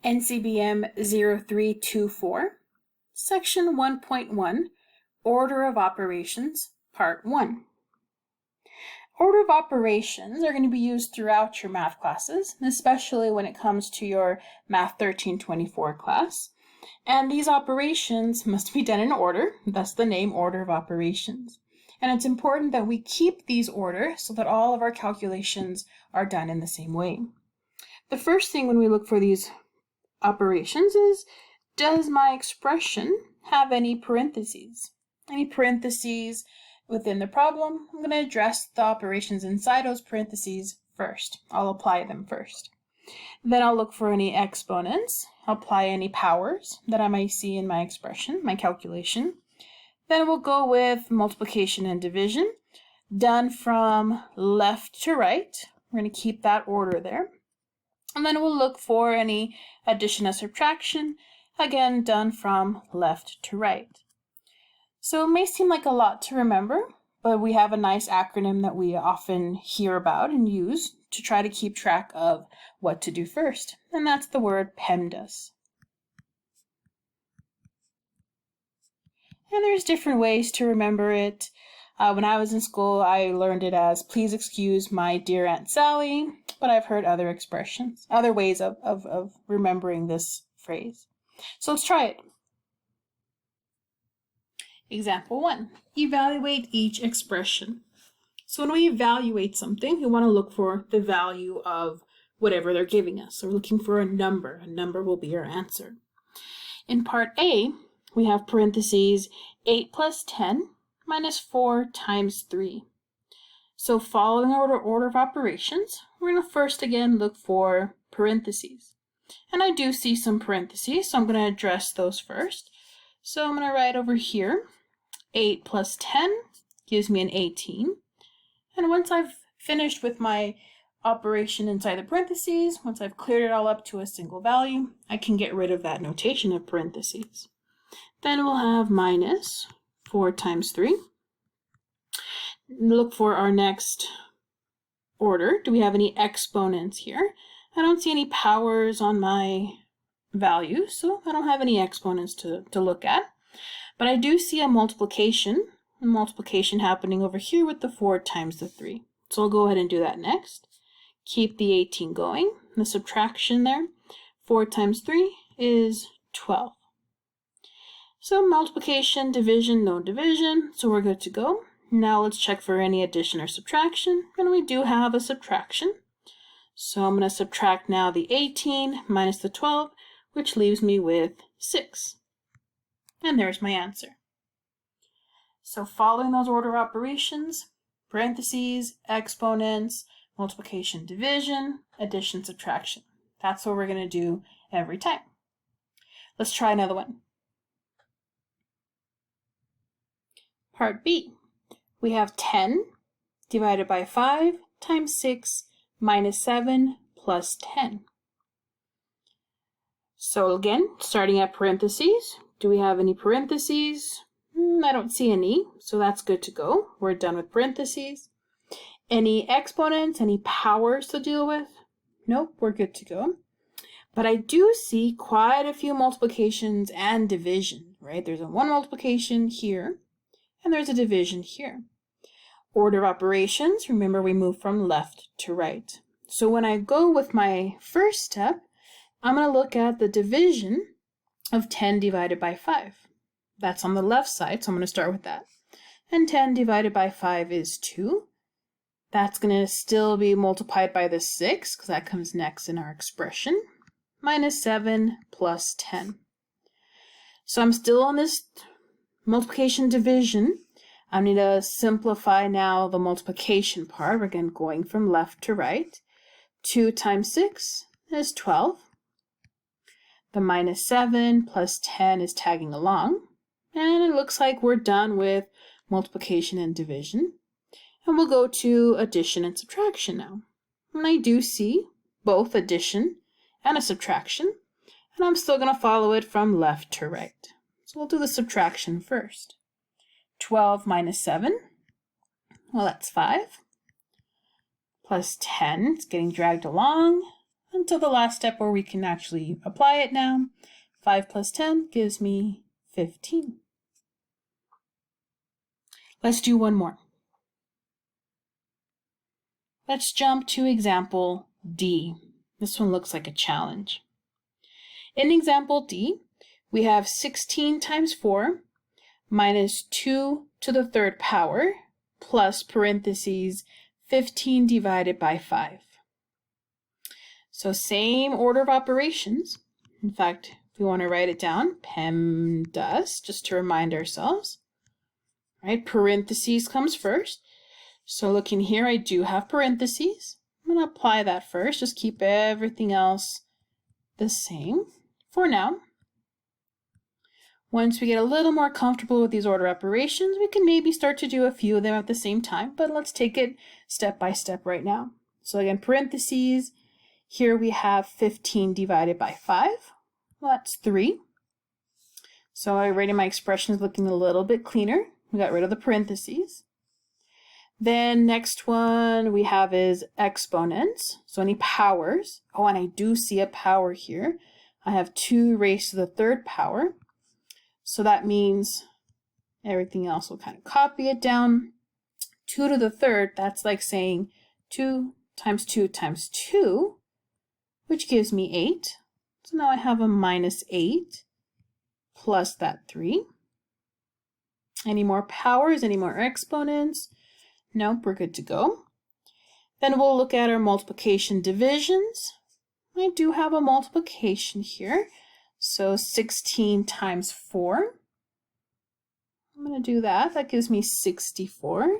NCBM 0324, Section 1.1, Order of Operations, Part 1. Order of operations are going to be used throughout your math classes, especially when it comes to your Math 1324 class. And these operations must be done in order, thus the name Order of Operations. And it's important that we keep these order so that all of our calculations are done in the same way. The first thing when we look for these operations is, does my expression have any parentheses? Any parentheses within the problem? I'm going to address the operations inside those parentheses first. I'll apply them first. Then I'll look for any exponents, apply any powers that I might see in my expression, my calculation. Then we'll go with multiplication and division, done from left to right. We're going to keep that order there. And then we'll look for any addition or subtraction, again done from left to right. So it may seem like a lot to remember, but we have a nice acronym that we often hear about and use to try to keep track of what to do first, and that's the word PEMDAS. And there's different ways to remember it. When I was in school, I learned it as, please excuse my dear Aunt Sally, but I've heard other expressions, other ways of remembering this phrase. So let's try it. Example 1, evaluate each expression. So when we evaluate something, we want to look for the value of whatever they're giving us. So we're looking for a number. A number will be our answer. In part A, we have parentheses 8 plus 10 minus 4 times 3. So following our order of operations, we're going to first again look for parentheses. And I do see some parentheses, so I'm going to address those first. So I'm going to write over here, 8 plus 10 gives me an 18. And once I've finished with my operation inside the parentheses, once I've cleared it all up to a single value, I can get rid of that notation of parentheses. Then we'll have minus 4 times 3. Look for our next order. Do we have any exponents here? I don't see any powers on my value, so I don't have any exponents to look at. But I do see a multiplication happening over here with the 4 times the 3. So I'll go ahead and do that next. Keep the 18 going. The subtraction there, 4 times 3 is 12. So multiplication, division, no division, so we're good to go. Now let's check for any addition or subtraction, and we do have a subtraction. So I'm going to subtract now the 18 minus the 12, which leaves me with 6. And there's my answer. So following those order operations, parentheses, exponents, multiplication, division, addition, subtraction. That's what we're going to do every time. Let's try another one. Part B, we have 10 divided by 5 times 6 minus 7 plus 10. So again, starting at parentheses, do we have any parentheses? I don't see any, so that's good to go. We're done with parentheses. Any exponents, any powers to deal with? Nope, we're good to go. But I do see quite a few multiplications and division, right? There's a 1 multiplication here, and there's a division here. Order of operations, remember we move from left to right. So when I go with my first step, I'm going to look at the division of 10 divided by 5. That's on the left side, so I'm going to start with that. And 10 divided by 5 is 2. That's going to still be multiplied by the 6, because that comes next in our expression, minus 7 plus 10. So I'm still on this multiplication division. I need to simplify now the multiplication part. We're again going from left to right. 2 times 6 is 12. The minus 7 plus 10 is tagging along. And it looks like we're done with multiplication and division. And we'll go to addition and subtraction now. And I do see both addition and a subtraction. And I'm still going to follow it from left to right. So we'll do the subtraction first. 12 minus 7, well, that's 5. Plus 10, it's getting dragged along. until the last step where we can actually apply it now. 5 plus 10 gives me 15. Let's do one more. Let's jump to example D. This one looks like a challenge. In example D, we have 16 times 4 minus 2 to the third power plus parentheses 15 divided by 5. So same order of operations. In fact, if we want to write it down, PEMDAS, just to remind ourselves. Right, parentheses comes first. So looking here, I do have parentheses. I'm going to apply that first. Just keep everything else the same for now. Once we get a little more comfortable with these order operations, we can maybe start to do a few of them at the same time, but let's take it step by step right now. So again, parentheses, here we have 15 divided by 5. Well, that's 3. So I rated my expressions looking a little bit cleaner. We got rid of the parentheses. Then next one we have is exponents. So any powers. Oh, and I do see a power here. I have 2 raised to the third power. So that means everything else will kind of copy it down. 2 to the third, that's like saying 2 times 2 times 2, which gives me 8. So now I have a minus 8 plus that 3. Any more powers, any more exponents? Nope, we're good to go. Then we'll look at our multiplication divisions. I do have a multiplication here. So 16 times 4. I'm going to do that. That gives me 64.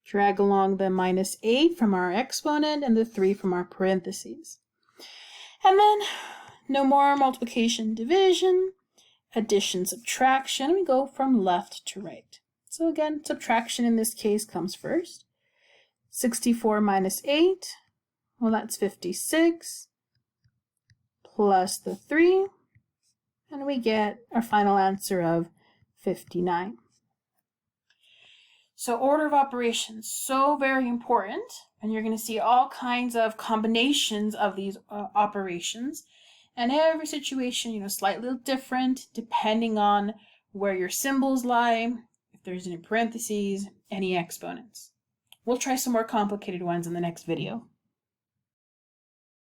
Drag along the minus 8 from our exponent and the 3 from our parentheses. And then no more multiplication division, addition, subtraction. We go from left to right. So again, subtraction in this case comes first. 64 minus 8, well, that's 56. Plus the 3, and we get our final answer of 59. So order of operations, so very important, and you're going to see all kinds of combinations of these operations, and every situation, slightly different depending on where your symbols lie, if there's any parentheses, any exponents. We'll try some more complicated ones in the next video.